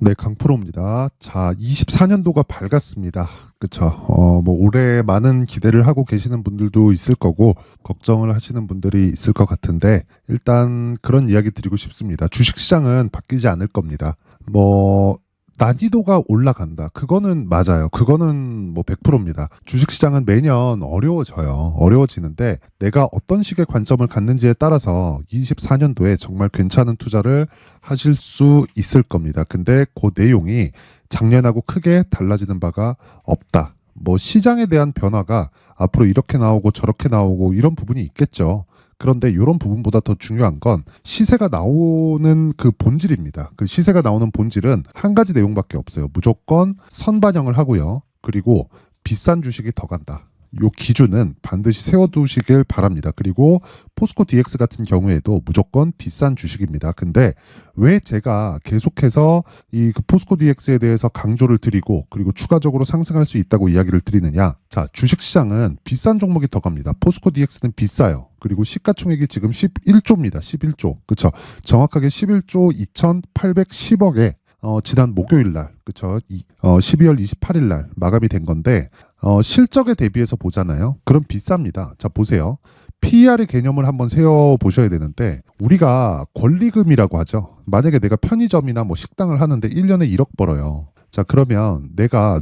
네, 강프로입니다. 자, 24년도가 밝았습니다. 그쵸. 뭐, 올해 많은 기대를 하고 계시는 분들도 있을 거고, 걱정을 하시는 분들이 있을 것 같은데, 일단 그런 이야기 드리고 싶습니다. 주식시장은 바뀌지 않을 겁니다. 뭐, 난이도가 올라간다. 그거는 맞아요. 그거는 뭐 100%입니다. 주식시장은 매년 어려워져요. 어려워지는데 내가 어떤 식의 관점을 갖는지에 따라서 24년도에 정말 괜찮은 투자를 하실 수 있을 겁니다. 근데 그 내용이 작년하고 크게 달라지는 바가 없다. 뭐 시장에 대한 변화가 앞으로 이렇게 나오고 저렇게 나오고 이런 부분이 있겠죠. 그런데 이런 부분보다 더 중요한 건 시세가 나오는 그 본질입니다. 그 시세가 나오는 본질은 한 가지 내용밖에 없어요. 무조건 선반영을 하고요. 그리고 비싼 주식이 더 간다. 요 기준은 반드시 세워두시길 바랍니다. 그리고 포스코 DX 같은 경우에도 무조건 비싼 주식입니다. 근데 왜 제가 계속해서 이 포스코 DX에 대해서 강조를 드리고 그리고 추가적으로 상승할 수 있다고 이야기를 드리느냐? 자, 주식시장은 비싼 종목이 더 갑니다. 포스코 DX는 비싸요. 그리고 시가총액이 지금 11조입니다. 11조. 그쵸? 정확하게 11조 2,810억에 지난 목요일 날, 그쵸? 12월 28일 날 마감이 된 건데, 실적에 대비해서 보잖아요. 그럼 비쌉니다. 자, 보세요. PER의 개념을 한번 세워 보셔야 되는데, 우리가 권리금이라고 하죠. 만약에 내가 편의점이나 뭐 식당을 하는데 1년에 1억 벌어요. 자, 그러면 내가,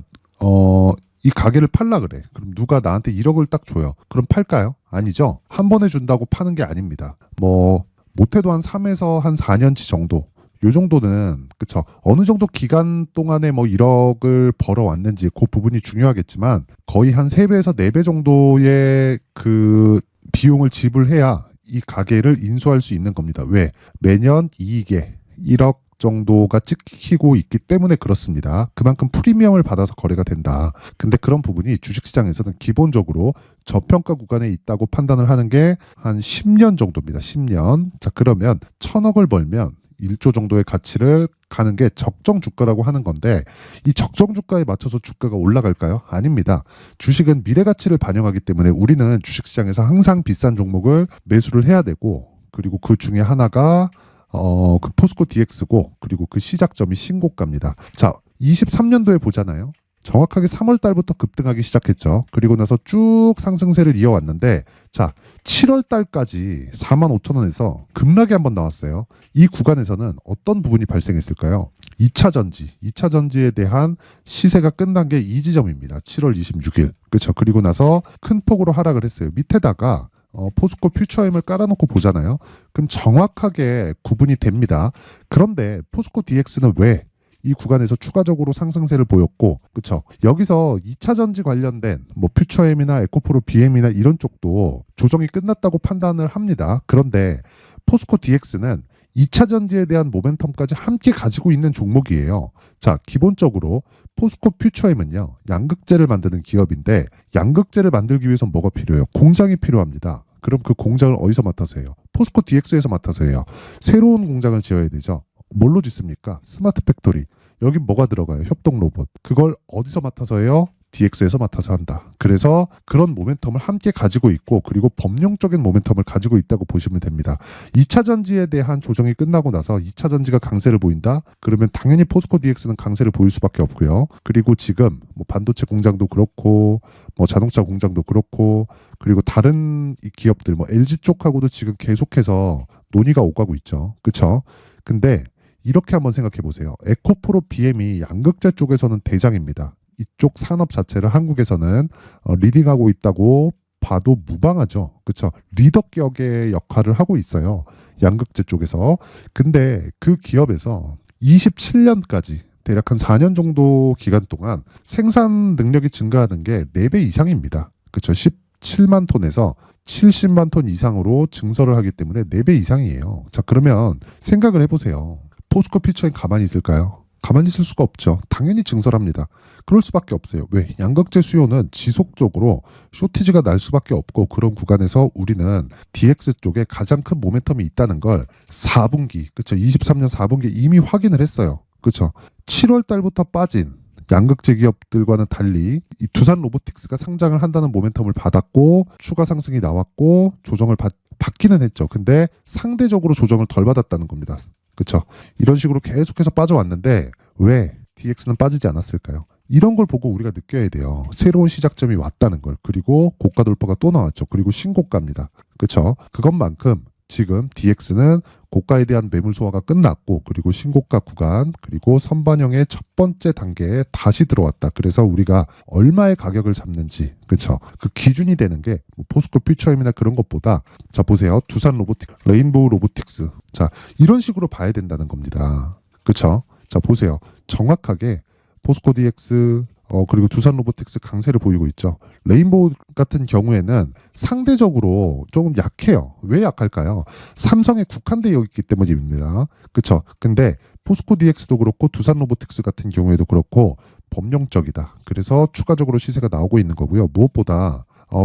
이 가게를 팔라 그래. 그럼 누가 나한테 1억을 딱 줘요. 그럼 팔까요? 아니죠. 한 번에 준다고 파는 게 아닙니다. 뭐, 못해도 한 3에서 한 4년치 정도. 요 정도는 그쵸. 어느 정도 기간 동안에 뭐 1억을 벌어왔는지 그 부분이 중요하겠지만 거의 한 3배에서 4배 정도의 그 비용을 지불해야 이 가게를 인수할 수 있는 겁니다. 왜? 매년 이익에 1억 정도가 찍히고 있기 때문에 그렇습니다. 그만큼 프리미엄을 받아서 거래가 된다. 근데 그런 부분이 주식시장에서는 기본적으로 저평가 구간에 있다고 판단을 하는 게 한 10년 정도입니다. 10년. 자, 그러면 1,000억을 벌면 1조 정도의 가치를 가는 게 적정 주가라고 하는 건데 이 적정 주가에 맞춰서 주가가 올라갈까요? 아닙니다. 주식은 미래 가치를 반영하기 때문에 우리는 주식시장에서 항상 비싼 종목을 매수를 해야 되고 그리고 그 중에 하나가 그 포스코 DX고 그리고 그 시작점이 신고가입니다. 자, 23년도에 보잖아요. 정확하게 3월 달부터 급등하기 시작했죠. 그리고 나서 쭉 상승세를 이어왔는데 자, 7월 달까지 45,000원에서 급락이 한번 나왔어요. 이 구간에서는 어떤 부분이 발생했을까요? 2차 전지, 2차 전지에 대한 시세가 끝난 게 이 지점입니다. 7월 26일. 그렇죠. 그리고 나서 큰 폭으로 하락을 했어요. 밑에다가 포스코 퓨처엠을 깔아놓고 보잖아요. 그럼 정확하게 구분이 됩니다. 그런데 포스코 DX는 왜 이 구간에서 추가적으로 상승세를 보였고, 그쵸? 여기서 2차 전지 관련된 뭐 퓨처엠이나 에코프로 BM이나 이런 쪽도 조정이 끝났다고 판단을 합니다. 그런데 포스코 DX는 2차 전지에 대한 모멘텀까지 함께 가지고 있는 종목이에요. 자, 기본적으로 포스코 퓨처엠은요, 양극재를 만드는 기업인데 양극재를 만들기 위해서 뭐가 필요해요? 공장이 필요합니다. 그럼 그 공장을 어디서 맡아서 해요? 포스코 DX에서 맡아서 해요. 새로운 공장을 지어야 되죠. 뭘로 짓습니까? 스마트 팩토리. 여기 뭐가 들어가요? 협동 로봇. 그걸 어디서 맡아서 해요? DX에서 맡아서 한다. 그래서 그런 모멘텀을 함께 가지고 있고 그리고 범용적인 모멘텀을 가지고 있다고 보시면 됩니다. 2차 전지에 대한 조정이 끝나고 나서 2차 전지가 강세를 보인다? 그러면 당연히 포스코 DX는 강세를 보일 수밖에 없고요. 그리고 지금 뭐 반도체 공장도 그렇고 뭐 자동차 공장도 그렇고 그리고 다른 이 기업들 뭐 LG 쪽하고도 지금 계속해서 논의가 오가고 있죠. 그렇죠? 근데 이렇게 한번 생각해 보세요. 에코프로 BM이 양극재 쪽에서는 대장입니다. 이쪽 산업 자체를 한국에서는 리딩하고 있다고 봐도 무방하죠. 그렇죠? 리더격의 역할을 하고 있어요. 양극재 쪽에서. 근데 그 기업에서 27년까지 대략 한 4년 정도 기간 동안 생산 능력이 증가하는 게 4배 이상입니다. 그렇죠? 17만 톤에서 70만 톤 이상으로 증설을 하기 때문에 4배 이상이에요. 자, 그러면 생각을 해보세요. 포스코 퓨처엔 가만히 있을까요? 가만히 있을 수가 없죠. 당연히 증설합니다. 그럴 수밖에 없어요. 왜? 양극재 수요는 지속적으로 쇼티지가 날 수밖에 없고 그런 구간에서 우리는 DX 쪽에 가장 큰 모멘텀이 있다는 걸 4분기, 그쵸? 23년 4분기 이미 확인을 했어요. 그쵸? 7월 달부터 빠진 양극재 기업들과는 달리 이 두산 로보틱스가 상장을 한다는 모멘텀을 받았고 추가 상승이 나왔고 조정을 받기는 했죠. 근데 상대적으로 조정을 덜 받았다는 겁니다. 그쵸? 이런 식으로 계속해서 빠져왔는데 왜 DX는 빠지지 않았을까요? 이런 걸 보고 우리가 느껴야 돼요. 새로운 시작점이 왔다는 걸. 그리고 고가 돌파가 또 나왔죠. 그리고 신고가입니다. 그쵸? 그것만큼 지금 DX는 고가에 대한 매물 소화가 끝났고, 그리고 신고가 구간, 그리고 선반영의 첫 번째 단계에 다시 들어왔다. 그래서 우리가 얼마의 가격을 잡는지, 그쵸? 그 기준이 되는 게 포스코 퓨처엠이나 그런 것보다, 자 보세요. 두산 로보틱, 레인보우 로보틱스. 자, 이런 식으로 봐야 된다는 겁니다. 그쵸? 자 보세요. 정확하게 포스코 DX 그리고 두산 로보틱스 강세를 보이고 있죠. 레인보우 같은 경우에는 상대적으로 조금 약해요. 왜 약할까요? 삼성에 국한되어 있기 때문입니다. 그렇죠? 근데 포스코 DX도 그렇고 두산 로보틱스 같은 경우에도 그렇고 범용적이다. 그래서 추가적으로 시세가 나오고 있는 거고요. 무엇보다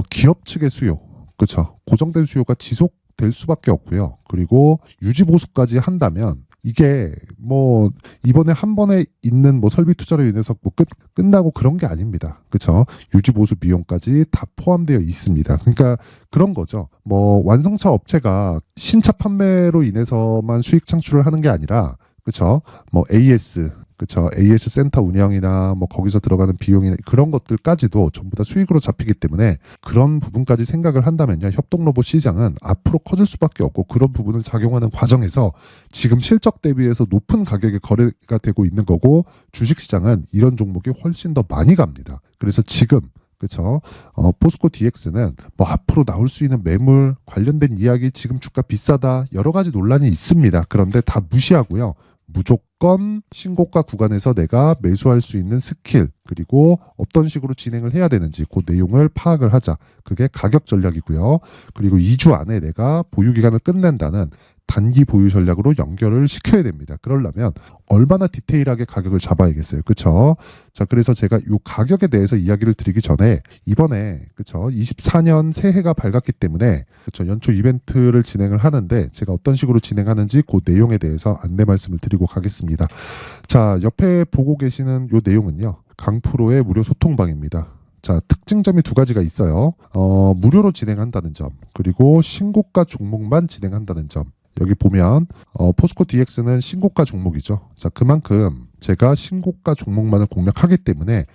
기업 측의 수요, 그렇죠? 고정된 수요가 지속될 수밖에 없고요. 그리고 유지 보수까지 한다면 이게 뭐 이번에 한 번에 있는 뭐 설비 투자로 인해서 뭐 끝나고 그런 게 아닙니다. 그렇죠? 유지 보수 비용까지 다 포함되어 있습니다. 그러니까 그런 거죠. 뭐 완성차 업체가 신차 판매로 인해서만 수익 창출을 하는 게 아니라, 그렇죠? 뭐 AS, 그렇죠? AS 센터 운영이나 뭐 거기서 들어가는 비용이나 그런 것들까지도 전부 다 수익으로 잡히기 때문에 그런 부분까지 생각을 한다면요, 협동 로봇 시장은 앞으로 커질 수밖에 없고, 그런 부분을 작용하는 과정에서 지금 실적 대비해서 높은 가격에 거래가 되고 있는 거고, 주식 시장은 이런 종목이 훨씬 더 많이 갑니다. 그래서 지금, 그렇죠? 포스코 DX는 뭐 앞으로 나올 수 있는 매물 관련된 이야기, 지금 주가 비싸다, 여러 가지 논란이 있습니다. 그런데 다 무시하고요. 무조건 신고가 구간에서 내가 매수할 수 있는 스킬, 그리고 어떤 식으로 진행을 해야 되는지 그 내용을 파악을 하자. 그게 가격 전략이고요. 그리고 2주 안에 내가 보유 기간을 끝낸다는 단기 보유 전략으로 연결을 시켜야 됩니다. 그러려면 얼마나 디테일하게 가격을 잡아야겠어요. 그렇죠? 자, 그래서 제가 이 가격에 대해서 이야기를 드리기 전에 이번에, 그렇죠? 24년 새해가 밝았기 때문에, 그렇죠? 연초 이벤트를 진행을 하는데 제가 어떤 식으로 진행하는지 그 내용에 대해서 안내 말씀을 드리고 가겠습니다. 자, 옆에 보고 계시는 이 내용은요, 강프로의 무료 소통방입니다. 자, 특징점이 두 가지가 있어요. 무료로 진행한다는 점, 그리고 신고가 종목만 진행한다는 점. 여기 보면 포스코 DX는 신고가 종목이죠. 자, 그만큼 제가 신고가 종목만을 공략하기 때문에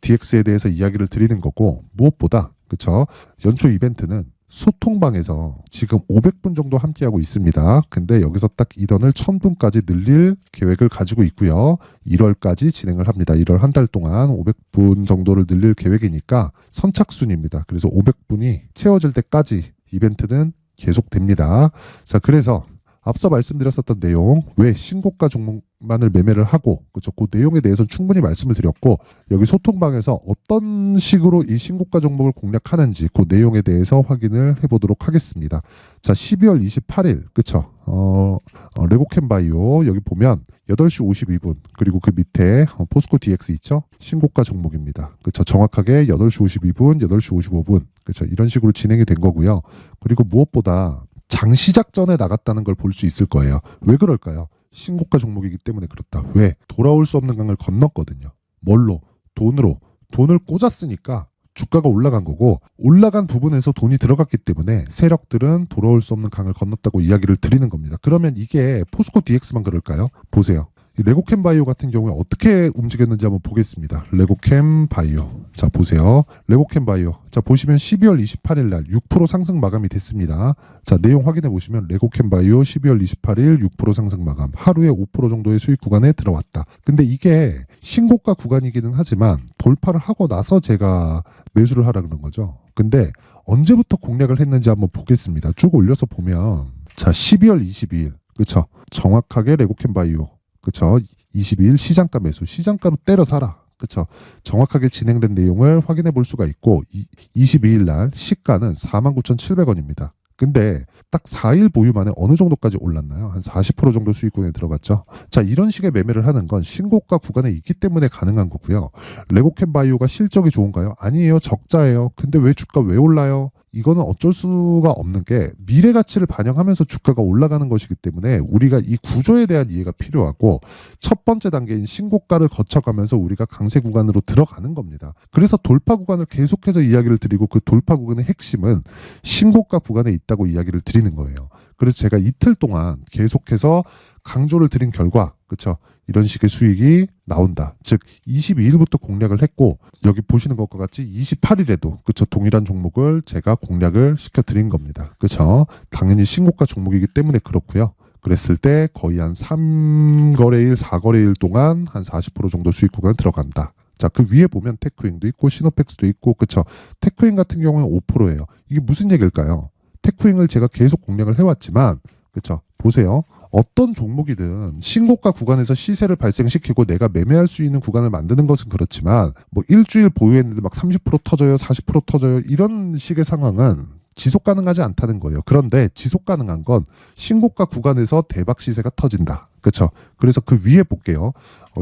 DX에 대해서 이야기를 드리는 거고, 무엇보다, 그렇죠? 연초 이벤트는 소통방에서 지금 500분 정도 함께하고 있습니다. 근데 여기서 딱 인원을 1000분까지 늘릴 계획을 가지고 있고요. 1월까지 진행을 합니다. 1월 한 달 동안 500분 정도를 늘릴 계획이니까 선착순입니다. 그래서 500분이 채워질 때까지 이벤트는 계속됩니다. 자, 그래서 앞서 말씀드렸었던 내용, 왜 신고가 종목만을 매매를 하고, 그렇죠? 그 내용에 대해서는 충분히 말씀을 드렸고, 여기 소통방에서 어떤 식으로 이 신고가 종목을 공략하는지 그 내용에 대해서 확인을 해보도록 하겠습니다. 자, 12월 28일, 그렇죠? 레고캠 바이오 여기 보면 8시 52분, 그리고 그 밑에 포스코 DX 있죠? 신고가 종목입니다. 그렇죠? 정확하게 8시 52분, 8시 55분, 그렇죠? 이런 식으로 진행이 된 거고요. 그리고 무엇보다 장 시작 전에 나갔다는 걸 볼 수 있을 거예요. 왜 그럴까요? 신고가 종목이기 때문에 그렇다. 왜? 돌아올 수 없는 강을 건넜거든요. 뭘로? 돈으로. 돈을 꽂았으니까 주가가 올라간 거고, 올라간 부분에서 돈이 들어갔기 때문에 세력들은 돌아올 수 없는 강을 건넜다고 이야기를 드리는 겁니다. 그러면 이게 포스코 DX만 그럴까요? 보세요. 이 레고캠 바이오 같은 경우에 어떻게 움직였는지 한번 보겠습니다. 레고캠 바이오. 자, 보세요. 레고캠 바이오. 자, 보시면 12월 28일 날 6% 상승 마감이 됐습니다. 자, 내용 확인해 보시면 레고캠 바이오 12월 28일 6% 상승 마감. 하루에 5% 정도의 수익 구간에 들어왔다. 근데 이게 신고가 구간이기는 하지만 돌파를 하고 나서 제가 매수를 하라 그런 거죠. 근데 언제부터 공략을 했는지 한번 보겠습니다. 쭉 올려서 보면, 자, 12월 22일. 그렇죠? 정확하게 레고캠 바이오, 그렇죠? 22일 시장가 매수, 시장가로 때려 사라. 그렇죠? 정확하게 진행된 내용을 확인해 볼 수가 있고, 22일 날 시가는 49,700원입니다. 근데 딱 4일 보유 만에 어느 정도까지 올랐나요? 한 40% 정도 수익군에 들어갔죠. 자, 이런 식의 매매를 하는 건 신고가 구간에 있기 때문에 가능한 거고요. 레고캠 바이오가 실적이 좋은가요? 아니에요. 적자예요. 근데 왜 주가 왜 올라요? 이거는 어쩔 수가 없는 게 미래 가치를 반영하면서 주가가 올라가는 것이기 때문에 우리가 이 구조에 대한 이해가 필요하고 첫 번째 단계인 신고가를 거쳐가면서 우리가 강세 구간으로 들어가는 겁니다. 그래서 돌파 구간을 계속해서 이야기를 드리고 그 돌파 구간의 핵심은 신고가 구간에 있다고 이야기를 드리는 거예요. 그래서 제가 이틀 동안 계속해서 강조를 드린 결과, 그쵸? 이런 식의 수익이 나온다. 즉 22일부터 공략을 했고 여기 보시는 것과 같이 28일에도 그쵸? 동일한 종목을 제가 공략을 시켜드린 겁니다. 그쵸? 당연히 신고가 종목이기 때문에 그렇고요. 그랬을 때 거의 한 3거래일, 4거래일 동안 한 40% 정도 수익 구간에 들어간다. 자, 그 위에 보면 테크윙도 있고 시노펙스도 있고, 그쵸? 테크윙 같은 경우는 5%예요. 이게 무슨 얘기일까요? 테크윙을 제가 계속 공략을 해왔지만, 그쵸? 보세요. 어떤 종목이든 신고가 구간에서 시세를 발생시키고 내가 매매할 수 있는 구간을 만드는 것은 그렇지만, 뭐 일주일 보유했는데 막 30% 터져요, 40% 터져요, 이런 식의 상황은 지속 가능하지 않다는 거예요. 그런데 지속 가능한 건 신고가 구간에서 대박 시세가 터진다. 그렇죠? 그래서 그 위에 볼게요.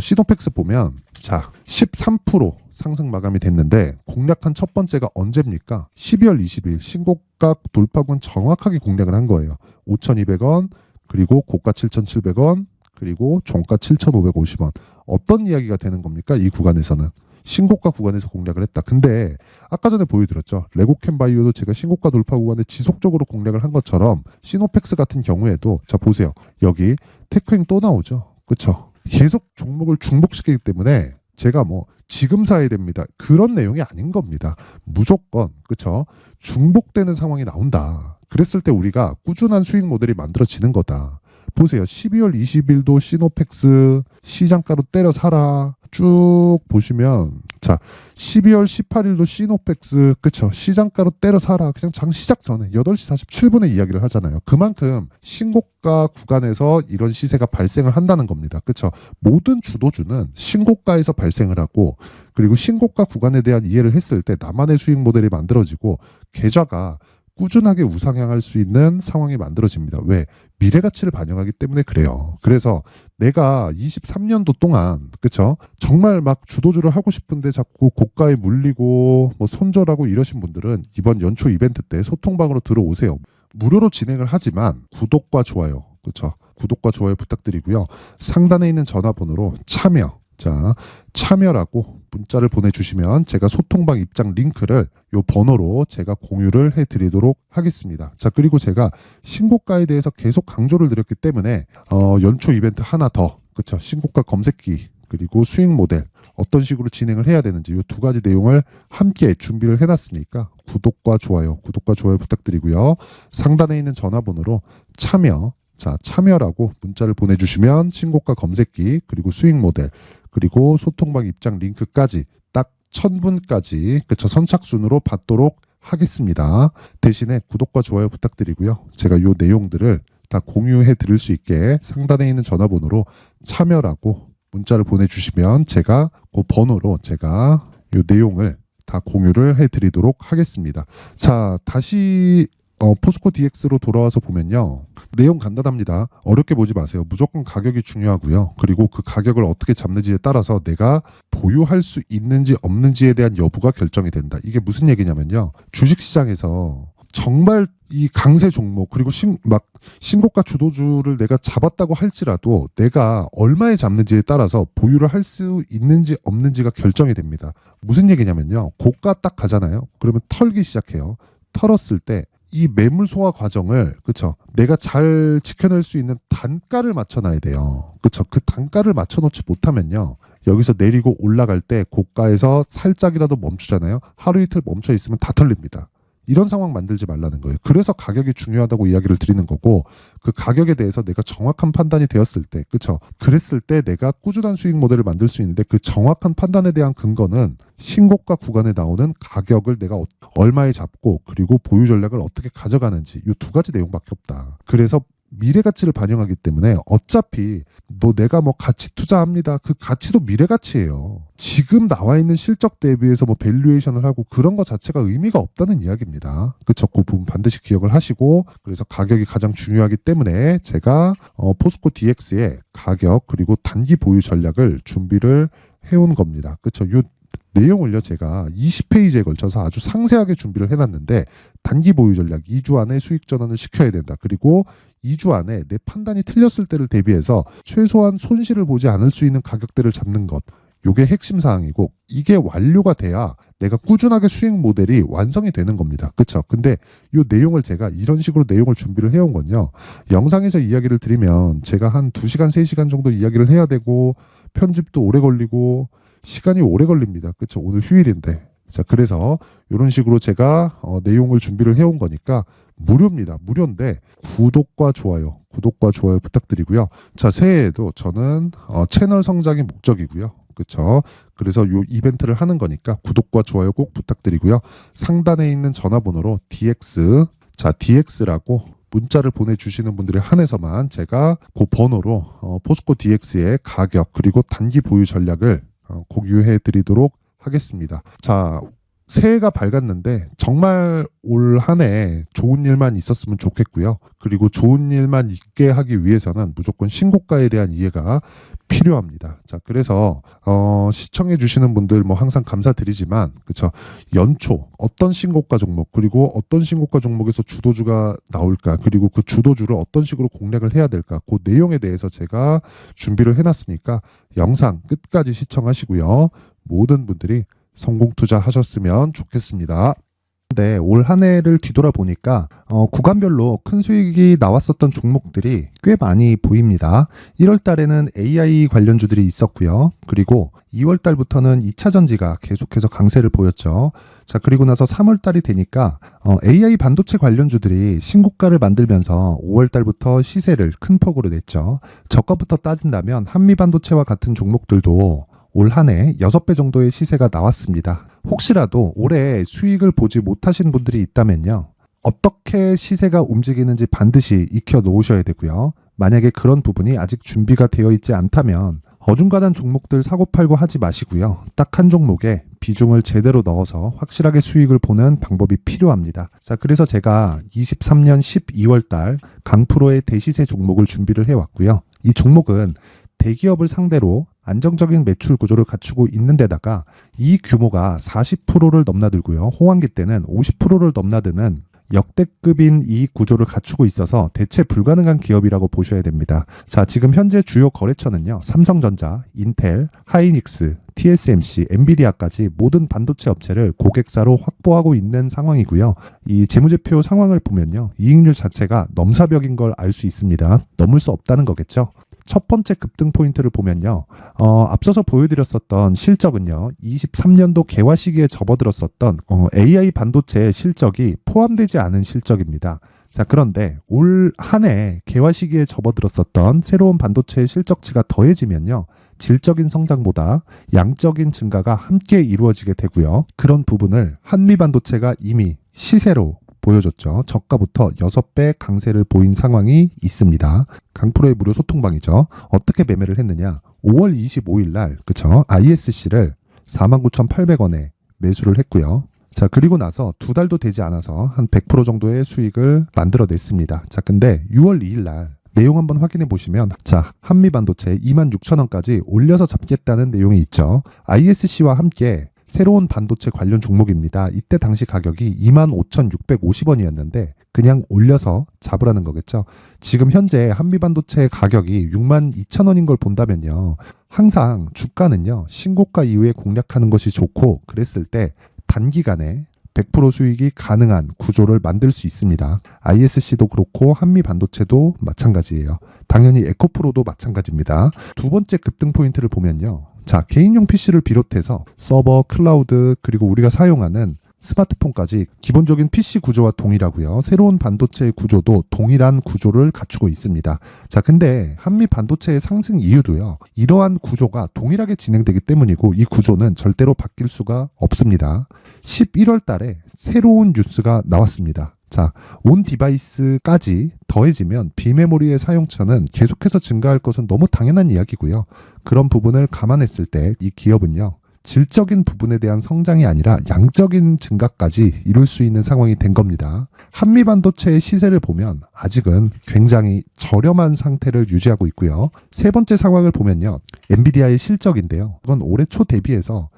시노펙스 보면 자 13% 상승 마감이 됐는데 공략한 첫 번째가 언제입니까? 12월 20일 신고가 돌파군 정확하게 공략을 한 거예요. 5,200원 그리고 고가 7,700원 그리고 종가 7,550원. 어떤 이야기가 되는 겁니까? 이 구간에서는. 신고가 구간에서 공략을 했다. 근데 아까 전에 보여드렸죠. 레고캠 바이오도 제가 신고가 돌파 구간에 지속적으로 공략을 한 것처럼 시노펙스 같은 경우에도 자 보세요. 여기 테크윙 또 나오죠. 그렇죠? 계속 종목을 중복시키기 때문에 제가 뭐 지금 사야 됩니다. 그런 내용이 아닌 겁니다. 무조건 그렇죠? 중복되는 상황이 나온다. 그랬을 때 우리가 꾸준한 수익 모델이 만들어지는 거다. 보세요. 12월 20일도 시노펙스 시장가로 때려 사라. 쭉 보시면 자 12월 18일도 시노펙스 그쵸 시장가로 때려 사라. 그냥 장 시작 전에 8시 47분에 이야기를 하잖아요. 그만큼 신고가 구간에서 이런 시세가 발생을 한다는 겁니다. 그쵸 모든 주도주는 신고가에서 발생을 하고 그리고 신고가 구간에 대한 이해를 했을 때 나만의 수익 모델이 만들어지고 계좌가 꾸준하게 우상향할 수 있는 상황이 만들어집니다. 왜? 미래 가치를 반영하기 때문에 그래요. 그래서 내가 23년도 동안 그쵸? 정말 막 주도주를 하고 싶은데 자꾸 고가에 물리고 뭐 손절하고 이러신 분들은 이번 연초 이벤트 때 소통방으로 들어오세요. 무료로 진행을 하지만 구독과 좋아요. 그쵸? 구독과 좋아요 부탁드리고요. 상단에 있는 전화번호로 참여라고 문자를 보내주시면 제가 소통방 입장 링크를 요 번호로 제가 공유를 해드리도록 하겠습니다. 자 그리고 제가 신고가에 대해서 계속 강조를 드렸기 때문에 연초 이벤트 하나 더 그쵸 신고가 검색기 그리고 수익 모델 어떤 식으로 진행을 해야 되는지 이 두 가지 내용을 함께 준비를 해놨으니까 구독과 좋아요 부탁드리고요. 상단에 있는 전화번호로 참여라고 문자를 보내주시면 신고가 검색기 그리고 수익 모델 그리고 소통방 입장 링크까지 딱 1000분까지 그쵸 선착순으로 받도록 하겠습니다. 대신에 구독과 좋아요 부탁드리고요. 제가 이 내용들을 다 공유해 드릴 수 있게 상단에 있는 전화번호로 참여라고 문자를 보내주시면 제가 그 번호로 제가 이 내용을 다 공유를 해 드리도록 하겠습니다. 자 다시 포스코 DX로 돌아와서 보면요. 내용 간단합니다. 어렵게 보지 마세요. 무조건 가격이 중요하고요. 그리고 그 가격을 어떻게 잡는지에 따라서 내가 보유할 수 있는지 없는지에 대한 여부가 결정이 된다. 이게 무슨 얘기냐면요. 주식시장에서 정말 이 강세 종목 그리고 신고가 주도주를 내가 잡았다고 할지라도 내가 얼마에 잡는지에 따라서 보유를 할 수 있는지 없는지가 결정이 됩니다. 무슨 얘기냐면요. 고가 딱 가잖아요. 그러면 털기 시작해요. 털었을 때 이 매물 소화 과정을 그쵸 내가 잘 지켜낼 수 있는 단가를 맞춰놔야 돼요. 그쵸 그 단가를 맞춰놓지 못하면요 여기서 내리고 올라갈 때 고가에서 살짝이라도 멈추잖아요. 하루 이틀 멈춰 있으면 다 털립니다. 이런 상황 만들지 말라는 거예요. 그래서 가격이 중요하다고 이야기를 드리는 거고 그 가격에 대해서 내가 정확한 판단이 되었을 때 그쵸 그랬을 때 내가 꾸준한 수익 모델을 만들 수 있는데 그 정확한 판단에 대한 근거는 신고가 구간에 나오는 가격을 내가 얼마에 잡고 그리고 보유 전략을 어떻게 가져가는지 이 두 가지 내용밖에 없다. 그래서 미래 가치를 반영하기 때문에 어차피 뭐 내가 뭐 가치 투자합니다. 그 가치도 미래 가치예요. 지금 나와 있는 실적 대비해서 뭐 밸류에이션을 하고 그런 거 자체가 의미가 없다는 이야기입니다. 그쵸? 그 부분 반드시 기억을 하시고 그래서 가격이 가장 중요하기 때문에 제가 포스코 DX의 가격 그리고 단기 보유 전략을 준비를 해온 겁니다. 그쵸? 요 내용을요 제가 20페이지에 걸쳐서 아주 상세하게 준비를 해놨는데 단기 보유 전략 2주 안에 수익 전환을 시켜야 된다. 그리고 2주 안에 내 판단이 틀렸을 때를 대비해서 최소한 손실을 보지 않을 수 있는 가격대를 잡는 것. 요게 핵심 사항이고 이게 완료가 돼야 내가 꾸준하게 수익 모델이 완성이 되는 겁니다. 그쵸? 근데 이 내용을 제가 이런 식으로 내용을 준비를 해온 건요. 영상에서 이야기를 드리면 제가 한 2시간, 3시간 정도 이야기를 해야 되고 편집도 오래 걸리고 시간이 오래 걸립니다. 그쵸? 오늘 휴일인데. 자, 그래서 이런 식으로 제가 내용을 준비를 해온 거니까 무료입니다. 무료인데 구독과 좋아요 부탁드리고요. 자, 새해에도 저는 채널 성장이 목적이고요. 그쵸? 그래서 요 이벤트를 하는 거니까 구독과 좋아요 꼭 부탁드리고요. 상단에 있는 전화번호로 DX, 자, DX라고 문자를 보내주시는 분들에 한해서만 제가 그 번호로 포스코 DX의 가격 그리고 단기 보유 전략을 공유해 드리도록 하겠습니다. 자, 새해가 밝았는데 정말 올 한 해 좋은 일만 있었으면 좋겠고요. 그리고 좋은 일만 있게 하기 위해서는 무조건 신고가에 대한 이해가 필요합니다. 자, 그래서 시청해 주시는 분들 뭐 항상 감사드리지만 그쵸? 연초 어떤 신고가 종목 그리고 어떤 신고가 종목에서 주도주가 나올까 그리고 그 주도주를 어떤 식으로 공략을 해야 될까 그 내용에 대해서 제가 준비를 해놨으니까 영상 끝까지 시청하시고요. 모든 분들이 성공 투자하셨으면 좋겠습니다. 네, 올 한 해를 뒤돌아보니까 구간별로 큰 수익이 나왔었던 종목들이 꽤 많이 보입니다. 1월 달에는 AI 관련주들이 있었고요. 그리고 2월 달부터는 2차 전지가 계속해서 강세를 보였죠. 자, 그리고 나서 3월 달이 되니까 AI 반도체 관련주들이 신고가를 만들면서 5월 달부터 시세를 큰 폭으로 냈죠. 저가부터 따진다면 한미 반도체와 같은 종목들도 올 한 해 6배 정도의 시세가 나왔습니다. 혹시라도 올해 수익을 보지 못하신 분들이 있다면요. 어떻게 시세가 움직이는지 반드시 익혀 놓으셔야 되고요. 만약에 그런 부분이 아직 준비가 되어 있지 않다면 어중간한 종목들 사고팔고 하지 마시고요. 딱 한 종목에 비중을 제대로 넣어서 확실하게 수익을 보는 방법이 필요합니다. 자, 그래서 제가 23년 12월 달 강프로의 대시세 종목을 준비를 해왔고요. 이 종목은 대기업을 상대로 안정적인 매출 구조를 갖추고 있는 데다가 이 규모가 40%를 넘나들고요. 호황기 때는 50%를 넘나드는 역대급인 이 구조를 갖추고 있어서 대체 불가능한 기업이라고 보셔야 됩니다. 자, 지금 현재 주요 거래처는요. 삼성전자, 인텔, 하이닉스, TSMC, 엔비디아까지 모든 반도체 업체를 고객사로 확보하고 있는 상황이고요. 이 재무제표 상황을 보면요. 이익률 자체가 넘사벽인 걸 알 수 있습니다. 넘을 수 없다는 거겠죠. 첫 번째 급등 포인트를 보면요. 앞서서 보여드렸었던 실적은요. 23년도 개화 시기에 접어들었었던 AI 반도체의 실적이 포함되지 않은 실적입니다. 자, 그런데 올 한 해 개화 시기에 접어들었었던 새로운 반도체의 실적치가 더해지면요. 질적인 성장보다 양적인 증가가 함께 이루어지게 되고요. 그런 부분을 한미 반도체가 이미 시세로 보여줬죠. 저가부터 6배 강세를 보인 상황이 있습니다. 강프로의 무료 소통방이죠. 어떻게 매매를 했느냐. 5월 25일 날 그쵸? ISC를 49,800원에 매수를 했고요. 자, 그리고 나서 2달도 되지 않아서 한 100% 정도의 수익을 만들어냈습니다. 자, 근데 6월 2일 날 내용 한번 확인해 보시면 자, 한미반도체 26,000원까지 올려서 잡겠다는 내용이 있죠. ISC와 함께 새로운 반도체 관련 종목입니다. 이때 당시 가격이 25,650원이었는데 그냥 올려서 잡으라는 거겠죠. 지금 현재 한미반도체 가격이 62,000원인 걸 본다면요. 항상 주가는요. 신고가 이후에 공략하는 것이 좋고 그랬을 때 단기간에 100% 수익이 가능한 구조를 만들 수 있습니다. ISC도 그렇고 한미반도체도 마찬가지예요. 당연히 에코프로도 마찬가지입니다. 두 번째 급등 포인트를 보면요. 자, 개인용 PC를 비롯해서 서버, 클라우드, 그리고 우리가 사용하는 스마트폰까지 기본적인 PC 구조와 동일하고요. 새로운 반도체의 구조도 동일한 구조를 갖추고 있습니다. 자, 근데 한미 반도체의 상승 이유도요. 이러한 구조가 동일하게 진행되기 때문이고 이 구조는 절대로 바뀔 수가 없습니다. 11월 달에 새로운 뉴스가 나왔습니다. 자, 온 디바이스까지 더해지면 비메모리의 사용처는 계속해서 증가할 것은 너무 당연한 이야기고요. 그런 부분을 감안했을 때 이 기업은요. 질적인 부분에 대한 성장이 아니라 양적인 증가까지 이룰 수 있는 상황이 된 겁니다. 한미 반도체의 시세를 보면 아직은 굉장히 저렴한 상태를 유지하고 있고요. 세 번째 상황을 보면요. 엔비디아의 실적인데요. 이건 올해 초 대비해서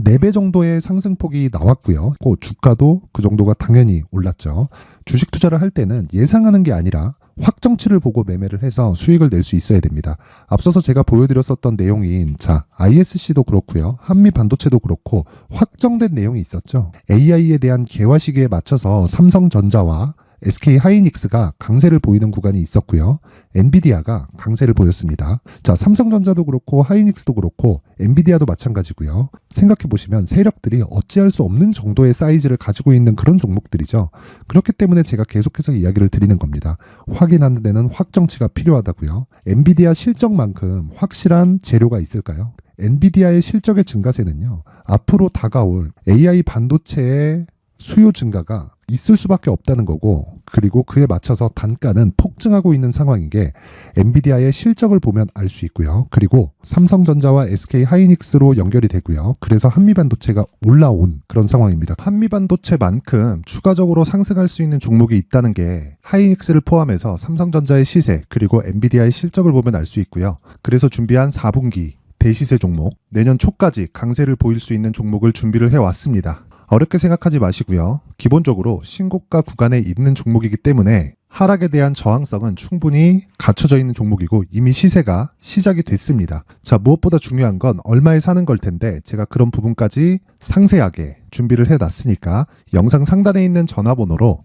4배 정도의 상승폭이 나왔고요. 그 주가도 그 정도가 당연히 올랐죠. 주식 투자를 할 때는 예상하는 게 아니라 확정치를 보고 매매를 해서 수익을 낼 수 있어야 됩니다. 앞서서 제가 보여드렸었던 내용인 ISC도 그렇고요. 한미 반도체도 그렇고 확정된 내용이 있었죠. AI에 대한 개화 시기에 맞춰서 삼성전자와 SK 하이닉스가 강세를 보이는 구간이 있었고요. 엔비디아가 강세를 보였습니다. 자, 삼성전자도 그렇고 하이닉스도 그렇고 엔비디아도 마찬가지고요. 생각해 보시면 세력들이 어찌할 수 없는 정도의 사이즈를 가지고 있는 그런 종목들이죠. 그렇기 때문에 제가 계속해서 이야기를 드리는 겁니다. 확인하는 데는 확정치가 필요하다고요. 엔비디아 실적만큼 확실한 재료가 있을까요? 엔비디아의 실적의 증가세는요. 앞으로 다가올 AI 반도체의 수요 증가가 있을 수밖에 없다는 거고, 그리고 그에 맞춰서 단가는 폭증하고 있는 상황인 게 엔비디아의 실적을 보면 알 수 있고요. 그리고 삼성전자와 SK 하이닉스로 연결이 되고요. 그래서 한미반도체가 올라온 그런 상황입니다. 한미반도체만큼 추가적으로 상승할 수 있는 종목이 있다는 게 하이닉스를 포함해서 삼성전자의 시세 그리고 엔비디아의 실적을 보면 알 수 있고요. 그래서 준비한 4분기 대시세 종목, 내년 초까지 강세를 보일 수 있는 종목을 준비를 해왔습니다. 어렵게 생각하지 마시고요. 기본적으로 신고가 구간에 있는 종목이기 때문에 하락에 대한 저항성은 충분히 갖춰져 있는 종목이고 이미 시세가 시작이 됐습니다. 자, 무엇보다 중요한 건 얼마에 사는 걸 텐데 제가 그런 부분까지 상세하게 준비를 해놨으니까 영상 상단에 있는 전화번호로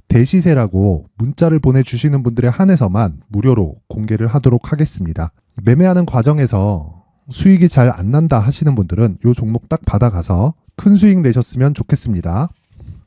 대시세라고 문자를 보내주시는 분들에 한해서만 무료로 공개를 하도록 하겠습니다. 매매하는 과정에서 수익이 잘 안 난다 하시는 분들은 이 종목 딱 받아가서 큰 수익 내셨으면 좋겠습니다.